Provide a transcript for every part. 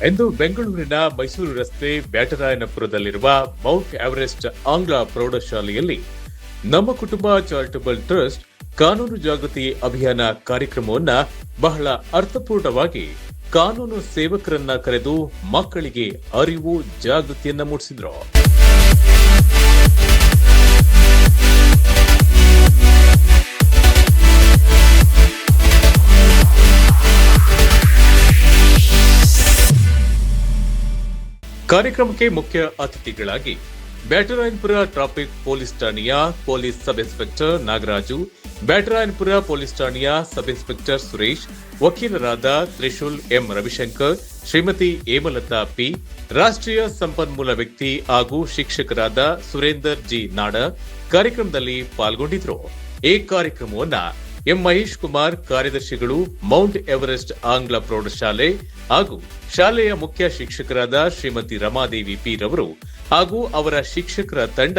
ಎಂದು ಬೆಂಗಳೂರಿನ ಮೈಸೂರು ರಸ್ತೆ ಬ್ಯಾಟರಾಯನಪುರದಲ್ಲಿರುವ ಮೌಂಟ್ ಎವರೆಸ್ಟ್ ಆಂಗ್ಲ ಪ್ರೌಢಶಾಲೆಯಲ್ಲಿ ನಮ್ಮ ಕುಟುಂಬ ಚಾರಿಟಬಲ್ ಟ್ರಸ್ಟ್ ಕಾನೂನು ಜಾಗೃತಿ ಅಭಿಯಾನ ಕಾರ್ಯಕ್ರಮವನ್ನ ಬಹಳ ಅರ್ಥಪೂರ್ಣವಾಗಿ ಕಾನೂನು ಸೇವಕರನ್ನ ಕರೆದು ಮಕ್ಕಳಿಗೆ ಅರಿವು ಜಾಗೃತಿಯನ್ನ ಮೂಡಿಸಿದ್ರು. ಕಾರ್ಯಕ್ರಮಕ್ಕೆ ಮುಖ್ಯ ಅತಿಥಿಗಳಾಗಿ ಬ್ಯಾಟರಾಯನಪುರ ಟ್ರಾಫಿಕ್ ಪೊಲೀಸ್ ಠಾಣೆಯ police sub inspector Nagaraju, Byatarayanapura police ಠಾಣೆಯ ಸಬ್ ಇನ್ಸ್ಪೆಕ್ಟರ್ ಸುರೇಶ್, ವಕೀಲರಾದ ತ್ರಿಶೂಲ್ ಎಂ ರವಿಶಂಕರ್, ಶ್ರೀಮತಿ ಹೇಮಲತಾ ಪಿ, ರಾಷ್ಟ್ರೀಯ ಸಂಪನ್ಮೂಲ ವ್ಯಕ್ತಿ ಹಾಗೂ ಶಿಕ್ಷಕರಾದ ಸುರೇಂದರ್ ಜಿ ನಾಡ ಕಾರ್ಯಕ್ರಮದಲ್ಲಿ ಪಾಲ್ಗೊಂಡಿದ್ರು. ಈ ಕಾರ್ಯಕ್ರಮವನ್ನ ಎಂ ಮಹೇಶ್ ಕುಮಾರ್ ಕಾರ್ಯದರ್ಶಿಗಳು, ಮೌಂಟ್ ಎವರೆಸ್ಟ್ ಆಂಗ್ಲ ಪ್ರೌಢಶಾಲೆ ಹಾಗೂ ಶಾಲೆಯ ಮುಖ್ಯ ಶಿಕ್ಷಕರಾದ ಶ್ರೀಮತಿ ರಮಾದೇವಿ ಪಿ ರವರು ಹಾಗೂ ಅವರ ಶಿಕ್ಷಕರ ತಂಡ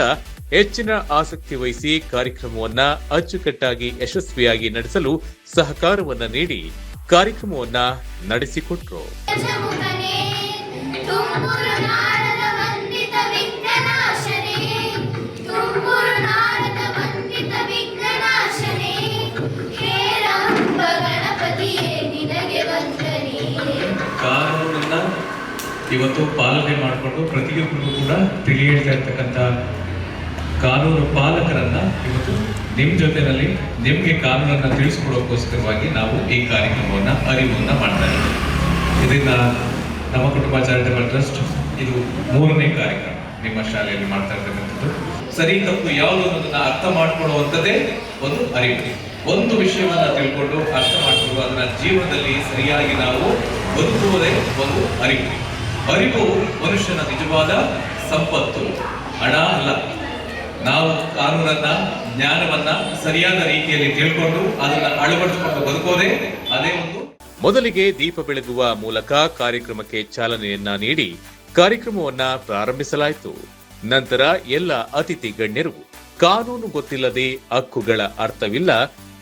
ಹೆಚ್ಚಿನ ಆಸಕ್ತಿ ವಹಿಸಿ ಕಾರ್ಯಕ್ರಮವನ್ನ ಅಚ್ಚುಕಟ್ಟಾಗಿ ಯಶಸ್ವಿಯಾಗಿ ನಡೆಸಲು ಸಹಕಾರವನ್ನ ನೀಡಿ ಕಾರ್ಯಕ್ರಮವನ್ನ ನಡೆಸಿಕೊಟ್ರು. ಕಾನೂನನ್ನ ಇವತ್ತು ಪಾಲನೆ ಮಾಡಿಕೊಂಡು ಪ್ರತಿಯೊಬ್ಬರಿಗೂ ಕೂಡ ತಿಳಿ ಹೇಳ್ತಾ ಇರ್ತಕ್ಕಂಥ ಕಾನೂನು ಪಾಲಕರನ್ನ ಇವತ್ತು ನಿಮ್ಮ ಜೊತೆಯಲ್ಲಿ ನಿಮಗೆ ಕಾನೂನನ್ನ ತಿಳಿಸ್ಕೊಡೋಕ್ಕೋಸ್ಕರವಾಗಿ ನಾವು ಈ ಕಾರ್ಯಕ್ರಮವನ್ನ ಅರಿವನ್ನ ಮಾಡ್ತಾ ಇದ್ದೀವಿ. ಇದನ್ನ ನಮ್ಮ ಕುಟುಂಬ ಚಾರಿಟಬಲ್ ಟ್ರಸ್ಟ್ ಇದು 3ನೇ ಕಾರ್ಯಕ್ರಮ ನಿಮ್ಮ ಶಾಲೆಯಲ್ಲಿ ಮಾಡ್ತಾ ಇರ್ತಕ್ಕಂಥದ್ದು. ಸರಿ ತಪ್ಪು ಯಾವುದು ಅನ್ನೋದನ್ನ ಅರ್ಥ ಮಾಡ್ಕೊಳ್ಳುವಂಥದ್ದೇ ಒಂದು ಅರಿವು. ಒಂದು ವಿಷಯವನ್ನ ತಿಳ್ಕೊಂಡು ಅರ್ಥ ಮಾಡಿಕೊಂಡು ಅದನ್ನ ಜೀವನದಲ್ಲಿ ಸರಿಯಾಗಿ ನಾವು ಬದುಕುವುದೇ ಒಂದು ಅರಿವು. ಅರಿವು ಮನುಷ್ಯನ ನಿಜವಾದ ಸಂಪತ್ತು, ಹಣ ಅಲ್ಲ. ನಾವು ಕಾನೂನನ್ನ, ಜ್ಞಾನವನ್ನ ಸರಿಯಾದ ರೀತಿಯಲ್ಲಿ ತಿಳ್ಕೊಂಡು ಅದನ್ನ ಅಳವಡಿಸಿಕೊಂಡು ಬದುಕೋದೇ ಅದೇ ಒಂದು. ಮೊದಲಿಗೆ ದೀಪ ಬೆಳಗುವ ಮೂಲಕ ಕಾರ್ಯಕ್ರಮಕ್ಕೆ ಚಾಲನೆಯನ್ನ ನೀಡಿ ಕಾರ್ಯಕ್ರಮವನ್ನ ಪ್ರಾರಂಭಿಸಲಾಯಿತು. ನಂತರ ಎಲ್ಲ ಅತಿಥಿ ಗಣ್ಯರು ಕಾನೂನು ಗೊತ್ತಿಲ್ಲದೆ ಹಕ್ಕುಗಳ ಅರ್ಥವಿಲ್ಲ,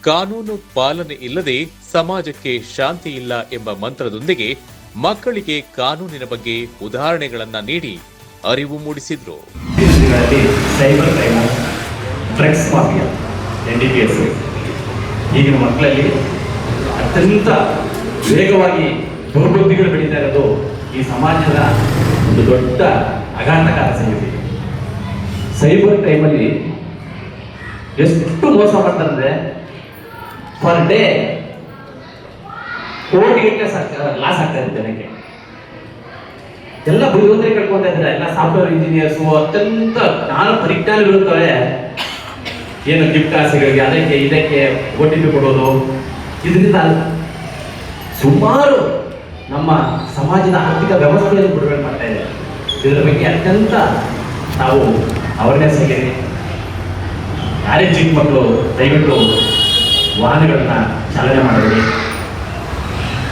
ಕಾನೂನು ಪಾಲನೆ ಇಲ್ಲದೆ ಸಮಾಜಕ್ಕೆ ಶಾಂತಿ ಇಲ್ಲ ಎಂಬ ಮಂತ್ರದೊಂದಿಗೆ ಮಕ್ಕಳಿಗೆ ಕಾನೂನಿನ ಬಗ್ಗೆ ಉದಾಹರಣೆಗಳನ್ನ ನೀಡಿ ಅರಿವು ಮೂಡಿಸಿದ್ರು. Cyber crime, drugs mafia, NDPS ಈಗಿನ ಮಕ್ಕಳಲ್ಲಿ ಅತ್ಯಂತ ವೇಗವಾಗಿ ದುರ್ಬುದ್ಧಿಗಳು ಬೆಳೀತಾ ಇರೋದು ಈ ಸಮಾಜದ ಒಂದು ದೊಡ್ಡ ಆಘಾತಕಾರಿ ಸಂಗತಿ. ಸೈಬರ್ ಕ್ರೈಮಲ್ಲಿ ಎಷ್ಟು ಮೋಸ ಮಾಡ್ತಾರಂದ್ರೆ ಪರ್ ಡೇ ಕೋಟಿಗಟ್ಟಲೆ ಲಾಸ್ ಆಗ್ತಾ ಇದೆ ಜನಕ್ಕೆ. ಎಲ್ಲ ಬುದ್ಧಿವಂತರಿಗೆ ಕಳ್ಕೊತಾ ಇದ್ದಾರೆ. ಎಲ್ಲ ಸಾಫ್ಟ್ವೇರ್ ಇಂಜಿನಿಯರ್ಸು ಅತ್ಯಂತ ಜ್ಞಾನ ಪರಿಜ್ಞಾನಗಳಿರ್ತವೆ. ಏನು ಗಿಫ್ಟ್ ಆಸೆಗಳಿಗೆ ಅದಕ್ಕೆ ಇದಕ್ಕೆ OTP ಕೊಡೋದು, ಇದರಿಂದ ಸುಮಾರು ನಮ್ಮ ಸಮಾಜದ ಆರ್ಥಿಕ ವ್ಯವಸ್ಥೆಯನ್ನು ಬಿಡುಗಡೆ ಮಾಡ್ತಾ ಇದೆ. ಇದರ ಬಗ್ಗೆ ಅತ್ಯಂತ ನಾವು ಅವೇರ್ನೆಸ್ ಆಗಿದೆ. ಯಾರೇ ಚಿಕ್ಕ ಮಕ್ಕಳು ದಯವಿಟ್ಟು ವಾಹನಗಳನ್ನ ಚಾಲನೆ ಮಾಡಬೇಡಿ.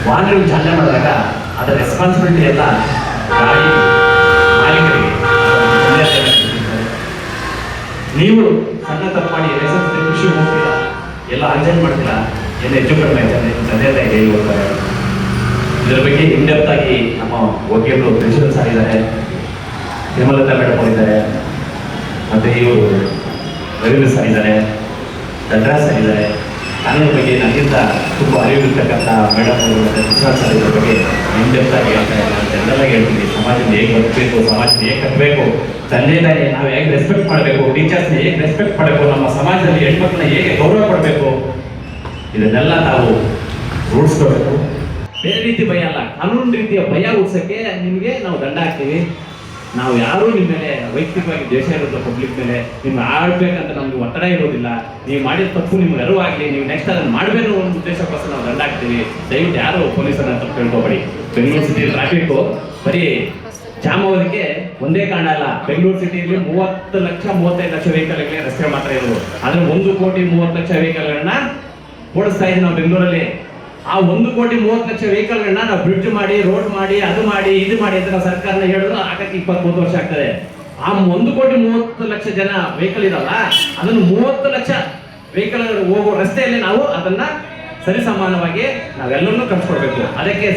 ವಾಹನಗಳನ್ನ ಚಾಲನೆ ಮಾಡಿದಾಗ ಅದರ ರೆಸ್ಪಾನ್ಸಿಬಿಲಿಟಿ ಎಲ್ಲ ಗಾಡಿ ಮಾಲೀಕರಿಗೆ. ನೀವು ಸಣ್ಣ ತಪ್ಪು ಮಾಡಿ ಲೈಸೆನ್ಸ್ ಖುಷಿ ಹೋಗ್ತೀರಾ, ಎಲ್ಲ ಅರ್ಜೆಂಟ್ ಮಾಡ್ತೀರಾ, ಎಲ್ಲ ಹೆಚ್ಚು ಕಡಿಮೆ ತಂದೆ ತಾಯಿಗೆ ಹೋಗ್ತಾರೆ. ಇದರ ಬಗ್ಗೆ ಇನ್ಡೆಪ್ತ್ ಆಗಿ ನಮ್ಮ ವಕೀಲರು ಪ್ರಿನ್ಸಿಪಲ್ ಸರ್ ಇದ್ದಾರೆ, ಹೇಮಲತಾ ಮೇಡಮ್ ಅವರಿದ್ದಾರೆ, ಮತ್ತೆ ಇವರು ರವೀಂದ್ರ ಸರ್ ಇದ್ದಾರೆ, ದಂಡರಾಜ್ ಸರ್ ಇದ್ದಾರೆ. ಕಾನೂನು ಬಗ್ಗೆ ನನಗಿಂತ ತುಂಬ ಅರಿವಿರ್ತಕ್ಕಂಥ ಮೇಡಮ್ ಅವರು ಮತ್ತು ವಿಶ್ವಾಸ ಸರ್ ಇದ್ರ ಬಗ್ಗೆ ಇನ್ಡೆಪ್ತ್ ಆಗಿ ಹೇಳ್ತಾರೆ. ನಾನು ಜನರಲ್ಲಾಗಿ ಹೇಳ್ತೀನಿ, ಸಮಾಜದಿಂದ ಹೇಗೆ ಬದುಕಬೇಕು, ಸಮಾಜದ ಹೇಗೆ ಕಟ್ಟಬೇಕು, ತಂದೆ ತಾಯಿ ನಾವು ಹೇಗೆ ರೆಸ್ಪೆಕ್ಟ್ ಮಾಡಬೇಕು, ಟೀಚರ್ಸ್ನ ಹೇಗೆ ರೆಸ್ಪೆಕ್ಟ್ ಮಾಡಬೇಕು, ನಮ್ಮ ಸಮಾಜದಲ್ಲಿ ಹೆಣ್ಮಕ್ಳನ್ನ ಹೇಗೆ ಗೌರವ ಕೊಡಬೇಕು, ಇದನ್ನೆಲ್ಲ ನಾವು ರೂಢಿಸ್ಕೋಬೇಕು. ಬೇರೆ ರೀತಿ ಭಯ ಅಲ್ಲ, ಕಾನೂನು ರೀತಿಯ ಭಯ ಹುಡ್ಸಕ್ಕೆ ನಿಮಗೆ ನಾವು ದಂಡ ಹಾಕ್ತೀವಿ. ನಾವು ಯಾರೂ ನಿಮ್ಮ ಮೇಲೆ ವೈಯಕ್ತಿಕವಾಗಿ ದ್ವೇಷ ಇರೋದು, ಪಬ್ಲಿಕ್ ಮೇಲೆ ನಿಮ್ಗೆ ಆಡ್ಬೇಕಂತ ನಮ್ಗೆ ಒತ್ತಡ ಇರೋದಿಲ್ಲ. ನೀವು ಮಾಡಿದ ತಪ್ಪು ನಿಮ್ಗೆ ಅರಿವಾಗಲಿ, ನೀವು ನೆಕ್ಸ್ಟ್ ಅದನ್ನು ಮಾಡಬೇಕು ಒಂದು ಉದ್ದೇಶಕ್ಕೋಸ್ಕರ ನಾವು ದಂಡ ಹಾಕ್ತೀವಿ. ದಯವಿಟ್ಟು ಯಾರು ಪೊಲೀಸರನ್ನ ತಪ್ಪು ತಿಳ್ಕೊಬೇಡಿ. ಬೆಂಗಳೂರು ಸಿಟಿ ಟ್ರಾಫಿಕ್ಕು ಬರೀ ಜಾಮ್ ಆಗೋದಕ್ಕೆ ಒಂದೇ ಕಾರಣ ಅಲ್ಲ. ಬೆಂಗಳೂರು ಸಿಟಿಯಲ್ಲಿ 30 ಲಕ್ಷ 35 ಲಕ್ಷ ವೆಹಿಕಲ್ಗಳಿಗೆ ರಸ್ತೆ ಮಾತ್ರ ಇರೋದು. ಆದರೆ 1 ಕೋಟಿ 30 ಲಕ್ಷ ವೆಹಿಕಲ್ಗಳನ್ನ ಓಡಿಸ್ತಾ ಇದ್ದೀವಿ ನಾವು ಬೆಂಗಳೂರಲ್ಲಿ. ಆ 1 ಕೋಟಿ 30 ಲಕ್ಷ ವೆಹಿಕಲ್ಗಳನ್ನ ನಾವು ಬ್ರಿಡ್ಜ್ ಮಾಡಿ, ರೋಡ್ ಮಾಡಿ, ಅದು ಮಾಡಿ, ಇದು ಮಾಡಿ ಅಂತ ನಾವು ಸರ್ಕಾರನ ಹೇಳಿದ್ರು ಆಗಕ್ಕೆ 20-30 ವರ್ಷ ಆಗ್ತದೆ. ಆ 1 ಕೋಟಿ 30 ಲಕ್ಷ ಜನ ವೆಹಿಕಲ್ ಇರಲ್ಲ, ಅದನ್ನು 30 ಲಕ್ಷ ವೆಹಿಕಲ್ ಹೋಗೋ ರಸ್ತೆಯಲ್ಲಿ ನಾವು ಅದನ್ನ ಸರಿಸಮಾನವಾಗಿ ನಾವೆಲ್ಲರೂ ಕಲ್ಸ್ಕೊಡ್ಬೇಕು. ಅದಕ್ಕೆ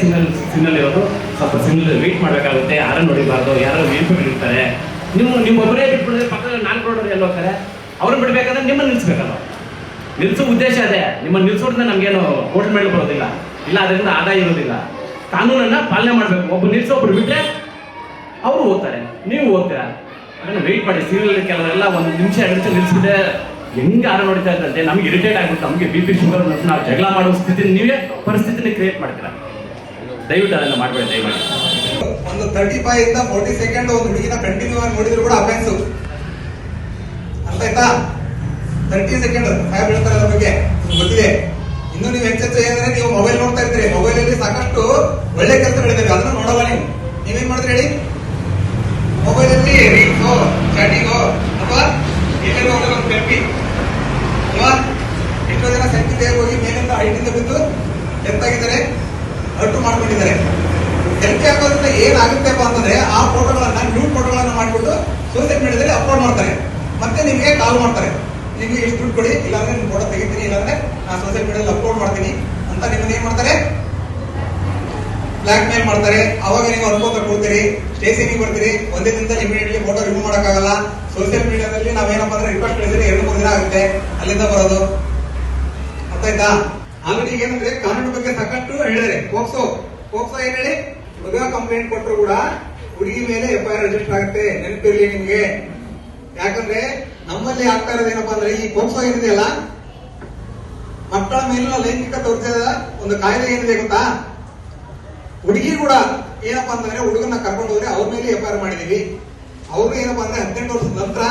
ಸಿಗ್ನಲ್ ಇರೋದು ಸ್ವಲ್ಪ ಸಿಗ್ನಲ್ ವೇಟ್ ಮಾಡಬೇಕಾಗುತ್ತೆ. ಯಾರನ್ನು ಹೊಡಿಬಾರ್ದು, ಯಾರು ಇರ್ತಾರೆ. ನಿಮ್ಮೊಬ್ಬರೇ ಬಿಟ್ಬಿಡಿದ್ರೆ ಪಕ್ಕದಲ್ಲಿ ನಾಲ್ಕು ರೋಡವ್ರು ಎಲ್ಲ ಹೋಗ್ತಾರೆ. ಅವ್ರನ್ನ ಬಿಡ್ಬೇಕಾದ್ರೆ ನಿಮ್ಮನ್ನು ನಿಲ್ಲಿಸ್ಬೇಕಲ್ಲ. ನಿಲ್ಲಿಸೋ ಉದ್ದೇಶ ಅದೇ. ನಿಮ್ಮನ್ನು ನಿಲ್ಲಿಸೋದ್ರಿಂದ ನಮಗೇನು ಹೋಟೆಲ್ ಮೇಲೆ ಬರೋದಿಲ್ಲ, ಇಲ್ಲ ಅದರಿಂದ ಆದಾಯ ಇರೋದಿಲ್ಲ. ಕಾನೂನನ್ನು ಪಾಲನೆ ಮಾಡಬೇಕು. ಒಬ್ಬರು ನಿಲ್ಲಿಸೋಬ್ರು ಬಿಟ್ಟರೆ ಅವರು ಹೋಗ್ತಾರೆ, ನೀವು ಹೋಗ್ತೀರಾ. ಅದನ್ನು ವೆಯ್ಟ್ ಮಾಡಿ. ಸೀರಿಯಲ್ ಕೆಲವರೆಲ್ಲ 1 ನಿಮಿಷ 2 ನಿಮಿಷ ನಿಲ್ಲಿಸ್ಬಿಟ್ಟೆ ಹೆಂಗೆ ಆರ ನೋಡ್ತಾ ಇದ್ದಂತೆ ನಮ್ಗೆ ಇರಿಟೇಟ್ ಆಗ್ಬಿಟ್ಟು ನಮಗೆ BP ಶುಗರ್ ನಾವು ಜಗಳ ಮಾಡೋ ಸ್ಥಿತಿ ನೀವೇ ಪರಿಸ್ಥಿತಿನ ಕ್ರಿಯೇಟ್ ಮಾಡ್ತೀರಾ. ದಯವಿಟ್ಟು ಅದನ್ನು ಮಾಡಬೇಡಿ ದಯಮಾಡಿ. ಒಂದು 35 ಇಂದ 40 ಸೆಕೆಂಡ್ ಒಂದು ಹುಡುಗಿನ ಕಂಟಿನ್ಯೂ ಆಗಿ ನೋಡಿದ್ರು ಕೂಡ ಅಫೆನ್ಸ್. ಅರ್ಥ ಆಯ್ತಾ? 30 ಸೆಕೆಂಡ್ ಭಯ ಬೀಳ್ತಾರೆ ಅದ್ರ ಬಗ್ಗೆ ಗೊತ್ತಿದೆ. ಇನ್ನು ನೀವು ಹೆಚ್ಚೆಚ್ಚು ಏನಂದ್ರೆ ನೀವು ಮೊಬೈಲ್ ನೋಡ್ತಾ ಇರ್ತೀರಿ. ಮೊಬೈಲ್ ಅಲ್ಲಿ ಸಾಕಷ್ಟು ಒಳ್ಳೆ ಕೆಲಸಗಳಿದ್ದಾವೆ, ಅದನ್ನ ನೋಡಲ್ಲ ನೀವು. ನೀವೇನ್ ಮಾಡಿದ್ರಿ ಹೇಳಿ? ಮೊಬೈಲ್ ಅಲ್ಲಿ ರೀಲ್ಸೋ ಚಾಟಿಂಗೋ ಅಥವಾ ಎಲ್ಲರಿಗೂ ಹೋಗಲ್ಲ ಒಂದು ಸೆಲ್ಫಿ ಅಲ್ವಾ? ಎಷ್ಟೋ ಜನ ಸೆಲ್ಫಿ ತೆಗೆದು ಹೋಗಿ ಮೇಲಿಂದ ಹೈಟಿಂದ ಬಿದ್ದು ಡೆತ್ ಆಗಿದ್ದಾರೆ, ಅರ್ಟು ಮಾಡ್ಕೊಂಡಿದ್ದಾರೆ. ಸೆಲ್ಫಿ ಹಾಕೋದ್ರಿಂದ ಏನಾಗುತ್ತಪ್ಪ ಅಂತಂದ್ರೆ ಆ ಫೋಟೋಗಳನ್ನ ನ್ಯೂಡ್ ಫೋಟೋಗಳನ್ನ ಮಾಡ್ಬಿಟ್ಟು ಸೋಷಿಯಲ್ ಮೀಡಿಯಾದಲ್ಲಿ ಅಪ್ಲೋಡ್ ಮಾಡ್ತಾರೆ. ಮತ್ತೆ ನಿಮಗೆ ಕಾಲ್ ಮಾಡ್ತಾರೆ, ನಿಮ್ಗೆ ಎಷ್ಟು ದುಡ್ಡು ಕೊಡಿ, ಇಲ್ಲಾಂದ್ರೆ ನಿಮ್ ಫೋಟೋ ತೆಗಿತೀನಿ, ಇಲ್ಲಾಂದ್ರೆ ನಾನು ಸೋಷಿಯಲ್ ಮೀಡಿಯಾದಲ್ಲಿ ಅಪ್ಲೋಡ್ ಮಾಡ್ತೀನಿ ಅಂತ ನಿಮ್ಮನ್ನ ಏನ್ ಮಾಡ್ತಾರೆ? ಬ್ಲಾಕ್ ಮೇಲ್ ಮಾಡ್ತಾರೆ. ಅವಾಗ ನೀವು ಅನ್ಕೋತ ಕೊಡ್ತೀರಿ, ಸ್ಟೇಷನ್ಗೆ ಬರ್ತೀರಿ. ಒಂದೇ ದಿನದಲ್ಲಿ ಇಮಿಡಿಯೇಟ್ಲಿ ಫೋಟೋ ರಿಮೂವ್ ಮಾಡಕ್ಕಾಗಲ್ಲ. ಸೋಷಿಯಲ್ ಮೀಡಿಯಾದಲ್ಲಿ ನಾವೇನಪ್ಪ ಅಂದ್ರೆ ರಿಕ್ವೆಸ್ಟ್ ಕಳಿಸಿದ್ರೆ 2-3 ದಿನ ಆಗುತ್ತೆ ಅಲ್ಲಿಂದ ಬರೋದು. ಅರ್ಥ ಆಯ್ತಾ? ಆಲ್ರೆಡಿ ಏನಂದ್ರೆ ಕಾನೂನು ಬಗ್ಗೆ ಸಾಕಷ್ಟು ಹೇಳಿದರೆ. ಪೋಕ್ಸೋ ಏನ್ ಹೇಳಿ? ಮದುವೆ ಕಂಪ್ಲೇಂಟ್ ಕೊಟ್ಟರು ಕೂಡ ಹುಡುಗಿ ಮೇಲೆ FIR ರಿಜಿಸ್ಟರ್ ಆಗುತ್ತೆ. ನೆನಪಿರ್ಲಿ ನಿಮ್ಗೆ. ಯಾಕಂದ್ರೆ ನಮ್ಮಲ್ಲಿ ಆಗ್ತಾ ಇರೋದೇನಪ್ಪಾ ಅಂದ್ರೆ ಈ ಪೋಕ್ಸೋ ಏನಿದೆಯಲ್ಲ, ಮಕ್ಕಳ ಮೇಲಿನ ಲೈಂಗಿಕ ದೌರ್ಜನ್ಯದ ಒಂದು ಕಾಯ್ದೆ ಏನಿದೆ ಗೊತ್ತಾ? ಹುಡುಗಿ ಕೂಡ ಏನಪ್ಪಾ ಅಂತಂದ್ರೆ ಹುಡುಗನ ಕರ್ಕೊಂಡು ಹೋದ್ರೆ ಅವ್ರ ಮೇಲೆ FIR ಮಾಡಿದೀವಿ. ಅವ್ರು ಏನಪ್ಪಾ ಅಂದ್ರೆ 18 ವರ್ಷದ ನಂತರ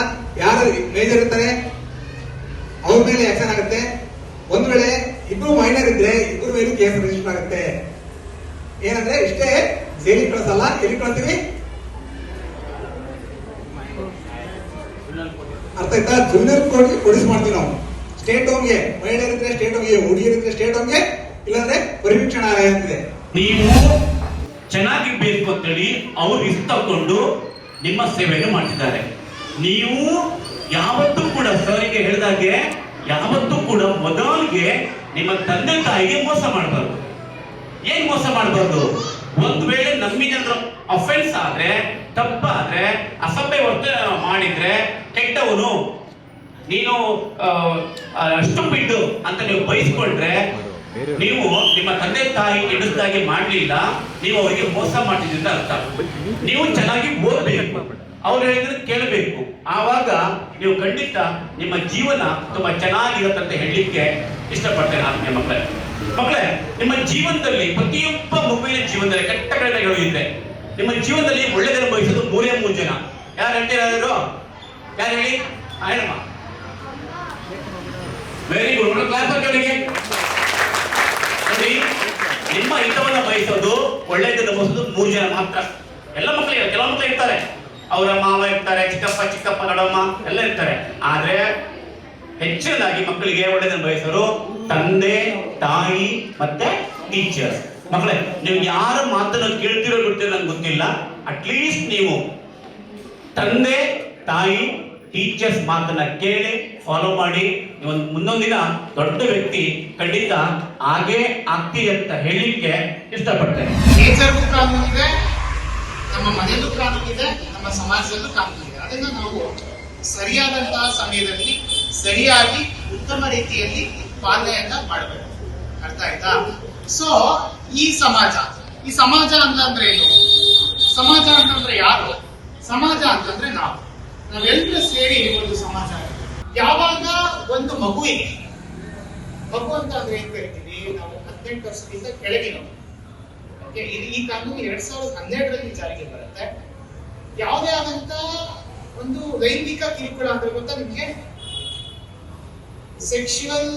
ಯಾರು ಮೇಜರ್ ಇರ್ತಾರೆ ಅವ್ರ ಮೇಲೆ ಆಕ್ಷನ್ ಆಗುತ್ತೆ. ಒಂದ್ ವೇಳೆ ಇಬ್ರು ಮೈನರ್ ಇದ್ರೆ ಇಬ್ರು ಮೇಲೆ ಕೇಸ್ ರಿಜಿಸ್ಟರ್ ಆಗುತ್ತೆ. ಏನಂದ್ರೆ ಇಷ್ಟೇ, ಜೈಲಿಗೆ ಕಳಿಸಲ್ಲ. ಎಲ್ಲಿ ಕಳ್ತೀವಿ? ಅರ್ಥ ಆಯ್ತಾ? ಜೂನಿಯರ್ ಕೋರ್ಟ್ಗೆ ಕೊಡಿಸ್ ಮಾಡ್ತೀವಿ ನಾವು. ಸ್ಟೇಟ್ ಹೋಮ್ಗೆ ಮಹಿಳೆಯರಿದ್ರೆ ಸ್ಟೇಟ್ ಹೋಮ್ಗೆ, ಹುಡುಗಿಯರಿದ್ರೆ ಸ್ಟೇಟ್ ಹೋಮ್ಗೆ, ಇಲ್ಲಾಂದ್ರೆ ಪರಿವೀಕ್ಷಣಾಲಯ ಅಂತಿದೆ. ನೀವು ಚೆನ್ನಾಗಿರ್ಬೇಕು ಅಂತೇಳಿ ಅವ್ರು ರಿಸ್ಕ್ ತಗೊಂಡು ನಿಮ್ಮ ಸೇವೆಯನ್ನು ಮಾಡ್ತಿದ್ದಾರೆ. ನೀವು ಯಾವತ್ತೂ ಕೂಡ ಸರಿಗೆ ಹೇಳಿದಾಗೆ ಯಾವತ್ತೂ ಕೂಡ ಮೊದಲಿಗೆ ನಿಮ್ಮ ತಂದೆ ತಾಯಿಗೆ ಮೋಸ ಮಾಡಬಾರ್ದು. ಏನ್ ಮೋಸ ಮಾಡಬಾರ್ದು? ಒಂದು ವೇಳೆ ನಮ್ಮಿಂದ ಅಫೆನ್ಸ್ ಆದ್ರೆ, ತಪ್ಪಾದ್ರೆ, ಅಸಭ್ಯ ವರ್ತನೆ ಮಾಡಿದ್ರೆ, ಕೆಟ್ಟವನು ನೀನು ಅಷ್ಟು ಬಿಟ್ಟು ಅಂತ ನೀವು ಬಯಸ್ಕೊಂಡ್ರೆ, ನೀವು ನಿಮ್ಮ ತಂದೆ ತಾಯಿ ಎಣಿಸ್ದಾಗೆ ಮಾಡ್ಲಿಲ್ಲ, ನೀವು ಅವರಿಗೆ ಮೋಸ ಮಾಡ್ತಿದ್ದ ಅರ್ಥ. ನೀವು ಚೆನ್ನಾಗಿ ಓದಬೇಕು, ಅವ್ರು ಹೇಳಿದ್ರೆ ಕೇಳಬೇಕು. ಆವಾಗ ನೀವು ಖಂಡಿತ ನಿಮ್ಮ ಜೀವನ ತುಂಬಾ ಚೆನ್ನಾಗಿರುತ್ತೆ ಅಂತ ಹೇಳಲಿಕ್ಕೆ ಇಷ್ಟಪಡ್ತೇನೆ ನಾನು. ಮಕ್ಕಳೇ, ನಿಮ್ಮ ಜೀವನದಲ್ಲಿ ಪ್ರತಿಯೊಬ್ಬ ಮಗುವಿನ ಜೀವನದಲ್ಲಿ ಕೆಟ್ಟ ಘಟನೆಗಳು ಇದೆ. ನಿಮ್ಮ ಜೀವನದಲ್ಲಿ ಒಳ್ಳೆದನ್ನು ಬಯಸೋದು 3 ಜನ. ಯಾರು ಹೇಳ್ತೀರಾ? ಯಾರು ಹೇಳಿ? ಹೇಳಮ್ಮ. Very good. ಕ್ಲಾಸ್ ಅವರಿಗೆ ನೋಡಿ, ನಿಮ್ಮ ಹಿತವನ್ನು ಬಯಸೋದು, ಒಳ್ಳೆಯದನ್ನು ಬಯಸೋದು 3 ಜನ ಮಾತ್ರ. ಎಲ್ಲ ಮಕ್ಕಳಿಗೆ, ಕೆಲವು ಮಕ್ಕಳು ಇರ್ತಾರೆ, ಅವರ ಮಾವ ಇರ್ತಾರೆ, ಚಿಕ್ಕಪ್ಪ ದೊಡ್ಡಮ್ಮ ಎಲ್ಲ ಇರ್ತಾರೆ. ಆದ್ರೆ ಹೆಚ್ಚಿನದಾಗಿ ಮಕ್ಕಳಿಗೆ ಒಳ್ಳೆಯದನ್ನು ಬಯಸೋರು ತಂದೆ ತಾಯಿ ಮತ್ತೆ ಟೀಚರ್ಸ್. ಮಕ್ಕಳೇ, ನೀವು ಯಾರ ಮಾತನ್ನು ಕೇಳ್ತಿರೋ ಬಿಡ್ತಿರೋ ನಂಗೆ ಗೊತ್ತಿಲ್ಲ. ಅಟ್ಲೀಸ್ಟ್ ನೀವು ತಂದೆ ತಾಯಿ ಟೀಚರ್ಸ್ ಮಾತನ್ನ ಕೇಳಿ ಫಾಲೋ ಮಾಡಿ. ನೀವು ಮುಂದೊಂದು ದಿನ ದೊಡ್ಡ ವ್ಯಕ್ತಿ ಖಂಡಿತ ಹಾಗೆ ಆಗ್ತೀರಿ ಅಂತ ಹೇಳಲಿಕ್ಕೆ ಇಷ್ಟಪಡ್ತೇನೆ. ನೇಚರ್ಗೂ ಕಾನೂನು ಇದೆ, ನಮ್ಮ ಮನೆಯಲ್ಲೂ ಕಾನೂನು ಇದೆ, ನಮ್ಮ ಸಮಾಜದಲ್ಲೂ ಕಾನೂನು ಇದೆ. ಅದನ್ನ ನಾವು ಸರಿಯಾದಂತಹ ಸಮಯದಲ್ಲಿ ಸರಿಯಾಗಿ ಉತ್ತಮ ರೀತಿಯಲ್ಲಿ ಪಾಲನೆಯನ್ನ ಮಾಡಬೇಕು. ಅರ್ಥ ಆಯ್ತಾ? ಸೊ ಈ ಸಮಾಜ ಅಂತಂದ್ರೆ ಏನು? ಸಮಾಜ ಅಂತಂದ್ರೆ ಯಾರು? ಸಮಾಜ ಅಂತಂದ್ರೆ ನಾವೆಲ್ಲರೂ ಸೇರಿ ಒಂದು ಸಮಾಜ. ಯಾವಾಗ ಒಂದು ಮಗು ಅಂತ ಅಂದ್ರೆ ಏನ್ ಕರಿತೀವಿ ನಾವು? 18 ವರ್ಷದಿಂದ ಕೆಳಗಿನವರು. ಓಕೆ, ಈ ಕಾನೂನು 2012ರಲ್ಲಿ ಜಾರಿಗೆ ಬರುತ್ತೆ. ಯಾವುದೇ ಆದಂತ ಒಂದು ಲೈಂಗಿಕ ಕಿರುಕುಳ ಅಂದ್ರೆ ಗೊತ್ತಾ ನಿಮ್ಗೆ? ಸೆಕ್ಷುವಲ್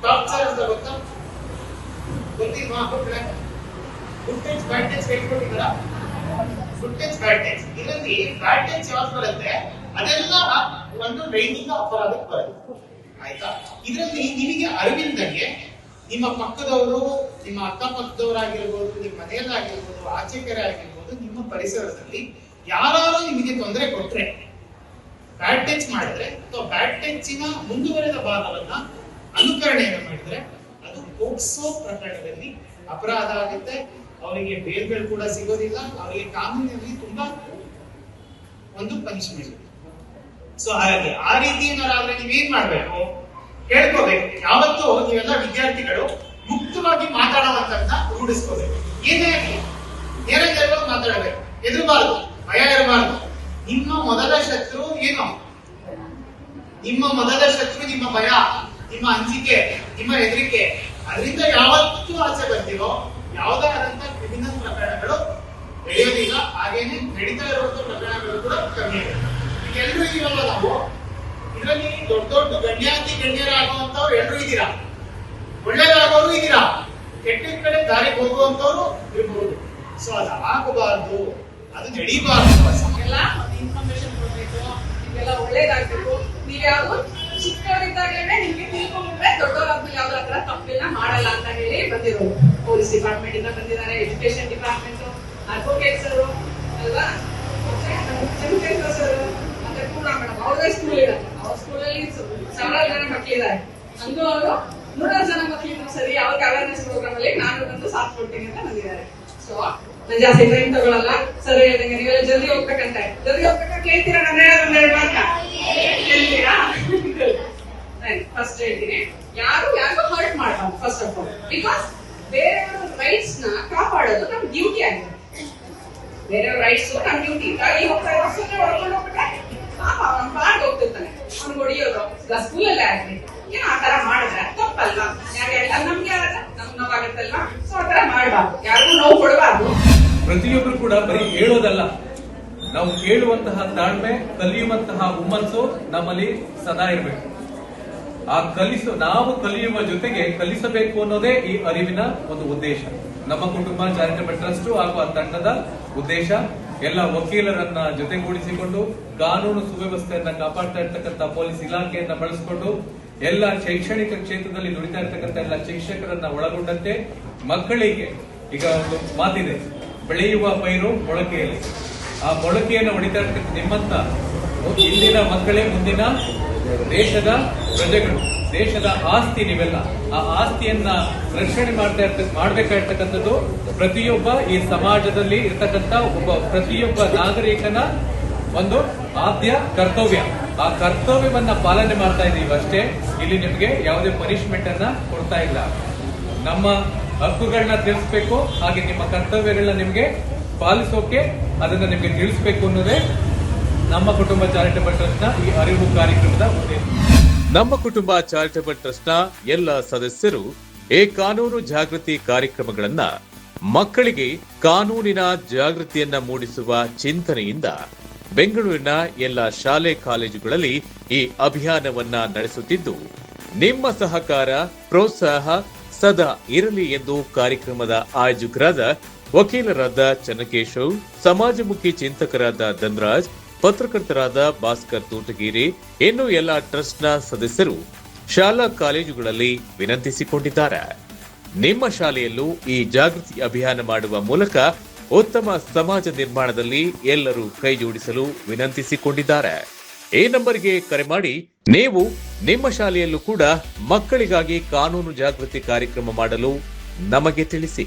ಟಾರ್ಚರ್ ಅಂತ ಗೊತ್ತಾ? ಗೊತ್ತಿಲ್ವಾ? ಗುಡ್ ಟಚ್ ಬ್ಯಾಡ್ ಟಚ್ ಹೇಳ್ಕೊಟ್ಟಿದ್ದೀರಾ? Good touch bad touch. ಇದರಲ್ಲಿ ಬ್ಯಾಡ್ ಟಚ್ ಯಾವ್ದು ಬರುತ್ತೆ? ಅದೆಲ್ಲ ಒಂದು ಲೈಂಗಿಕ ಅಪರಾಧಕ್ಕೆ ಬರುತ್ತೆ. ಆಯ್ತಾ? ಇದರಲ್ಲಿ ನಿಮಗೆ ಅರಿವಿಲ್ಲದಂಗೆ ನಿಮ್ಮ ಪಕ್ಕದವರು, ನಿಮ್ಮ ಅಕ್ಕಪಕ್ಕದವರಾಗಿರ್ಬೋದು, ನಿಮ್ಮ ಮನೆಯಲ್ಲಾಗಿರ್ಬೋದು, ಆಚೆಕರೆ ಆಗಿರ್ಬೋದು, ನಿಮ್ಮ ಪರಿಸರದಲ್ಲಿ ಯಾರು ನಿಮಗೆ ತೊಂದರೆ ಕೊಟ್ರೆ, ಬ್ಯಾಡ್ ಟಚ್ ಮಾಡಿದ್ರೆ ಅಥವಾ ಬ್ಯಾಡ್ ಟಚ್ನ ಮುಂದುವರೆದ ಭಾಗವನ್ನ ಅನುಕರಣೆಯನ್ನು ಮಾಡಿದ್ರೆ ಅದು ಪೋಕ್ಸೋ ಪ್ರಕರಣದಲ್ಲಿ ಅಪರಾಧ ಆಗುತ್ತೆ, ಅವರಿಗೆ ಬೇಲ್ಗಳು ಕೂಡ ಸಿಗೋದಿಲ್ಲ, ಅವರಿಗೆ ಕಾನೂನಿನಲ್ಲಿ ತುಂಬಾ ಒಂದು ಪನಿಷ್ಮೆಂಟ್. ಸೊ ಹಾಗಾಗಿ ಆ ರೀತಿ ಏನಾದ್ರೆ ನೀವೇನ್ ಮಾಡ್ಬೇಕು, ಕೇಳ್ಕೋಬೇಕು. ಯಾವತ್ತೂ ನೀವೆಲ್ಲ ವಿದ್ಯಾರ್ಥಿಗಳು ಮುಕ್ತವಾಗಿ ಮಾತಾಡುವಂತನ್ನ ರೂಢಿಸ್ಕೋಬೇಕು. ಏನಾಗಿ ಮಾತಾಡಬೇಕು, ಎದುರಬಾರ್ದು, ಭಯ ಇರಬಾರ್ದು. ನಿಮ್ಮ ಮೊದಲ ಶತ್ರು ಏನು? ನಿಮ್ಮ ಮೊದಲ ಶತ್ರು ನಿಮ್ಮ ಭಯ, ನಿಮ್ಮ ಅಂಜಿಕೆ, ನಿಮ್ಮ ಹೆದರಿಕೆ. ಅದರಿಂದ ಯಾವತ್ತೂ ಆಚೆ ಬರ್ತೀರೋ ಯಾವುದಾದಂತ ಕ್ರಿಮಿನಲ್ ಪ್ರಕರಣಗಳು ನಡೆಯೋದಿಲ್ಲ. ಹಾಗೇನೆ ನಡೀತಾ ಇರುವಂತ ಪ್ರಕರಣಗಳು ಕೂಡ ಕಮ್ಮಿ ಆಗುತ್ತೆ. ಎಲ್ಲರೂ ಇದೀವಲ್ಲ ನಾವು, ಇದರಲ್ಲಿ ದೊಡ್ಡ ದೊಡ್ಡ ಗಣ್ಯರಾಗುವಂತವ್ರು ಎಲ್ಲರೂ ಇದ್ದೀರಾ, ಒಳ್ಳೆಯದಾಗೋರು ಇದ್ದೀರಾ, ಕೆಟ್ಟ ಕಡೆ ದಾರಿಗೆ ಹೋಗುವಂತವ್ರು ಇರ್ಬೋದು. ಸೊ ಅದು ಆಗಬಾರ್ದು, ಅದು ನಡೀಬಾರ್ದು. ಎಲ್ಲ ಒಂದು ಇನ್ಫಾರ್ಮೇಶನ್ ಕೊಡ್ಬೇಕು, ನಿಮ್ಗೆಲ್ಲ ಒಳ್ಳೇದಾಗ್ಬೇಕು. ನೀವ್ ಯಾವ್ದು ಚಿಕ್ಕವರಿದ್ದಾಗಲೇ ನಿಮ್ಗೆ ತಿಳ್ಕೊಂಡ್ರೆ ದೊಡ್ಡವರಾದ್ಮೇಲೆ ಯಾವ್ದು ಆ ತರ ತಪ್ಪನ್ನ ಮಾಡಲ್ಲ ಅಂತ ಹೇಳಿ ಬಂದಿರೋದು. ಪೊಲೀಸ್ ಡಿಪಾರ್ಟ್ಮೆಂಟ್ ಇಂದ ಬಂದಿದ್ದಾರೆ, ಎಜುಕೇಶನ್ ಡಿಪಾರ್ಟ್ಮೆಂಟ್, ಅಡ್ವೊಕೇಟ್ಸ್ ಅವರು ಅಲ್ವಾ, ಚಂದ್ರಶೇಖರ್ ಸರ್, ಮತ್ತೆ ಪೂರ್ಣ ಮೇಡಮ್, ಅವ್ರದೇ ಸ್ಕೂಲ್ ಇರುತ್ತೆ. ಅವ್ರ ಸ್ಕೂಲಲ್ಲಿ ಸಾವಿರಾರು ಜನ ಮಕ್ಕಳಿದ್ದಾರೆ. ಹಂಗೂ ಅವರು 100 ಜನ ಮಕ್ಕಳಿದ್ರು ಸರಿ, ಅವ್ರಿಗೆ ಅವೇರ್ನೆಸ್ ಪ್ರೋಗ್ರಾಮ್ ಅಲ್ಲಿ ನಾನು ಬಂದು ಸಾಥ್ ಕೊಡ್ತೀನಿ ಅಂತ ಬಂದಿದ್ದಾರೆ. ಸೊ ನಾನು ಜಾಸ್ತಿ ಟೈಮ್ ತಗೊಳಲ್ಲ. ಸರ್ ಹೇಳ್ದಂಗೆ ನೀವೆಲ್ಲ ಜಲ್ದಿ ಹೋಗ್ಬೇಕಂತೆ, ಜಲ್ದಿ ಹೋಗ್ಬೇಕ ಕೇಳ್ತೀರಾ? ನನ್ನ ಒಂದೆರಡು ಮಾತ್ರ ಕೇಳ್ತೀರಾ? ಫಸ್ಟ್ ಹೇಳ್ತೀನಿ, ಯಾರಿಗೂ ಹರ್ಟ್ ಮಾಡಬಾರ್ದು ಫಸ್ಟ್ ಆಫ್ ಆಲ್. ಬಿಕಾಸ್ ಬೇರೆಯವರ ರೈಟ್ಸ್ ನ ಕಾಪಾಡೋದು ನಮ್ ಡ್ಯೂಟಿ ಆಗಿದೆ. ಬೇರೆಯವ್ರ ರೈಟ್ಸ್ ನಮ್ ಡ್ಯೂಟಿ. ಗಾಡಿ ಹೋಗ್ತಾ ಇರೋ ಸುಮ್ಮನೆ ಹೊಡ್ಕೊಂಡು ಹೋಗ್ಬಿಟ್ರೆ ಪಾಪ ಅವ್ನ ಪಾಡ್ ಹೋಗ್ತಿರ್ತಾನೆ, ಅವ್ನು ಹೊಡಿಯೋದು ಸ್ಕೂಲಲ್ಲೇ ಆಗ್ಲಿ. ಏನೋ ಆ ತರ ಮಾಡಿದ್ರೆ ತಪ್ಪಲ್ವಾ? ನಮ್ಗೆ ನಮ್ಗೆ ನೋವಾಗತ್ತಲ್ವಾ? ಸೊ ಆ ತರ ಮಾಡಬಾರ್ದು, ಯಾರಿಗೂ ನೋವು ಕೊಡಬಾರ್ದು. ಪ್ರತಿಯೊಬ್ರು ಕೂಡ ಬರೀ ಹೇಳೋದಲ್ಲ, ನಾವು ಕೇಳುವಂತಹ ತಾಳ್ಮೆ, ಕಲಿಯುವಂತಹ ಹುಮ್ಮಸ್ಸು ನಮ್ಮಲ್ಲಿ ಸದಾ ಇರಬೇಕು. ನಾವು ಕಲಿಯುವ ಜೊತೆಗೆ ಕಲಿಸಬೇಕು ಅನ್ನೋದೇ ಈ ಅರಿವಿನ ಒಂದು ಉದ್ದೇಶ. ನಮ್ಮ ಕುಟುಂಬ ಚಾರಿಟಬಲ್ ಟ್ರಸ್ಟ್ ಹಾಗೂ ಆ ತಂಡದ ಉದ್ದೇಶ ಎಲ್ಲ ವಕೀಲರನ್ನ ಜೊತೆಗೂಡಿಸಿಕೊಂಡು ಕಾನೂನು ಸುವ್ಯವಸ್ಥೆಯನ್ನ ಕಾಪಾಡ್ತಾ ಇರ್ತಕ್ಕಂಥ ಪೊಲೀಸ್ ಇಲಾಖೆಯನ್ನ ಬಳಸಿಕೊಂಡು ಎಲ್ಲ ಶೈಕ್ಷಣಿಕ ಕ್ಷೇತ್ರದಲ್ಲಿ ದುಡಿತಾ ಇರ್ತಕ್ಕಂಥ ಎಲ್ಲ ಶಿಕ್ಷಕರನ್ನ ಒಳಗೊಂಡಂತೆ ಮಕ್ಕಳಿಗೆ, ಈಗ ಒಂದು ಮಾತಿದೆ, ಬೆಳೆಯುವ ಪೈರು ಮೊಳಕೆಯಲ್ಲಿ. ಆ ಮೊಳಕೆಯನ್ನು ಹೊಡಿತಾ ಇರ್ತಕ್ಕಂಥ ನಿಮ್ಮಂತ ಇಂದಿನ ಮಕ್ಕಳೇ ಮುಂದಿನ ದೇಶದ ಪ್ರಜೆಗಳು, ದೇಶದ ಆಸ್ತಿ ನೀವೆಲ್ಲ. ಆ ಆಸ್ತಿಯನ್ನ ರಕ್ಷಣೆ ಮಾಡಬೇಕಾಗಿರ್ತಕ್ಕಂಥದ್ದು ಪ್ರತಿಯೊಬ್ಬ ಈ ಸಮಾಜದಲ್ಲಿ ಇರ್ತಕ್ಕಂಥ ಪ್ರತಿಯೊಬ್ಬ ನಾಗರಿಕನ ಒಂದು ಆದ್ಯ ಕರ್ತವ್ಯ. ಆ ಕರ್ತವ್ಯವನ್ನ ಪಾಲನೆ ಮಾಡ್ತಾ ಇದೀವಿ ಅಷ್ಟೇ. ಇಲ್ಲಿ ನಿಮಗೆ ಯಾವುದೇ ಪನಿಷ್ಮೆಂಟ್ ಅನ್ನ ಕೊಡ್ತಾ ಇಲ್ಲ. ನಮ್ಮ ಹಕ್ಕುಗಳನ್ನ ತಿಳಿಸ್ಬೇಕು, ಹಾಗೆ ನಿಮ್ಮ ಕರ್ತವ್ಯಗಳನ್ನ ನಿಮ್ಗೆ ಪಾಲಿಸೋಕೆ ಅದನ್ನ ನಿಮ್ಗೆ ತಿಳಿಸ್ಬೇಕು ಅನ್ನೋದೇ ನಮ್ಮ ಕುಟುಂಬ ಚಾರಿಟಬಲ್ ಟ್ರಸ್ಟ್ ನ ಈ ಅರಿವು ಕಾರ್ಯಕ್ರಮದ ಉದ್ದೇಶ. ನಮ್ಮ ಕುಟುಂಬ ಚಾರಿಟಬಲ್ ಟ್ರಸ್ಟ್ ನ ಎಲ್ಲ ಸದಸ್ಯರು ಈ ಕಾನೂನು ಜಾಗೃತಿ ಕಾರ್ಯಕ್ರಮಗಳನ್ನ ಮಕ್ಕಳಿಗೆ ಕಾನೂನಿನ ಜಾಗೃತಿಯನ್ನ ಮೂಡಿಸುವ ಚಿಂತನೆಯಿಂದ ಬೆಂಗಳೂರಿನ ಎಲ್ಲ ಶಾಲೆ ಕಾಲೇಜುಗಳಲ್ಲಿ ಈ ಅಭಿಯಾನವನ್ನ ನಡೆಸುತ್ತಿದ್ದು, ನಿಮ್ಮ ಸಹಕಾರ ಪ್ರೋತ್ಸಾಹ ಸದಾ ಇರಲಿ ಎಂದು ಕಾರ್ಯಕ್ರಮದ ಆಯೋಜಕರಾದ ವಕೀಲರಾದ ಚನ್ನಕೇಶವ್, ಸಮಾಜಮುಖಿ ಚಿಂತಕರಾದ ಧನ್ರಾಜ್, ಪತ್ರಕರ್ತರಾದ ಭಾಸ್ಕರ್ ತೋಟಗೇರಿ, ಇನ್ನು ಎಲ್ಲ ಟ್ರಸ್ಟ್ನ ಸದಸ್ಯರು ಶಾಲಾ ಕಾಲೇಜುಗಳಲ್ಲಿ ವಿನಂತಿಸಿಕೊಂಡಿದ್ದಾರೆ. ನಿಮ್ಮ ಶಾಲೆಯಲ್ಲೂ ಈ ಜಾಗೃತಿ ಅಭಿಯಾನ ಮಾಡುವ ಮೂಲಕ ಉತ್ತಮ ಸಮಾಜ ನಿರ್ಮಾಣದಲ್ಲಿ ಎಲ್ಲರೂ ಕೈ ಜೋಡಿಸಲು ವಿನಂತಿಸಿಕೊಂಡಿದ್ದಾರೆ. ಈ ನಂಬರ್ಗೆ ಕರೆ ಮಾಡಿ ನೀವು ನಿಮ್ಮ ಶಾಲೆಯಲ್ಲೂ ಕೂಡ ಮಕ್ಕಳಿಗಾಗಿ ಕಾನೂನು ಜಾಗೃತಿ ಕಾರ್ಯಕ್ರಮ ಮಾಡಲು ನಮಗೆ ತಿಳಿಸಿ.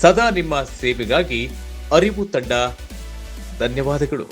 ಸದಾ ನಿಮ್ಮ ಸೇವೆಗಾಗಿ ಅರಿವು ತಂಡ ಧನ್ಯವಾದಗಳು.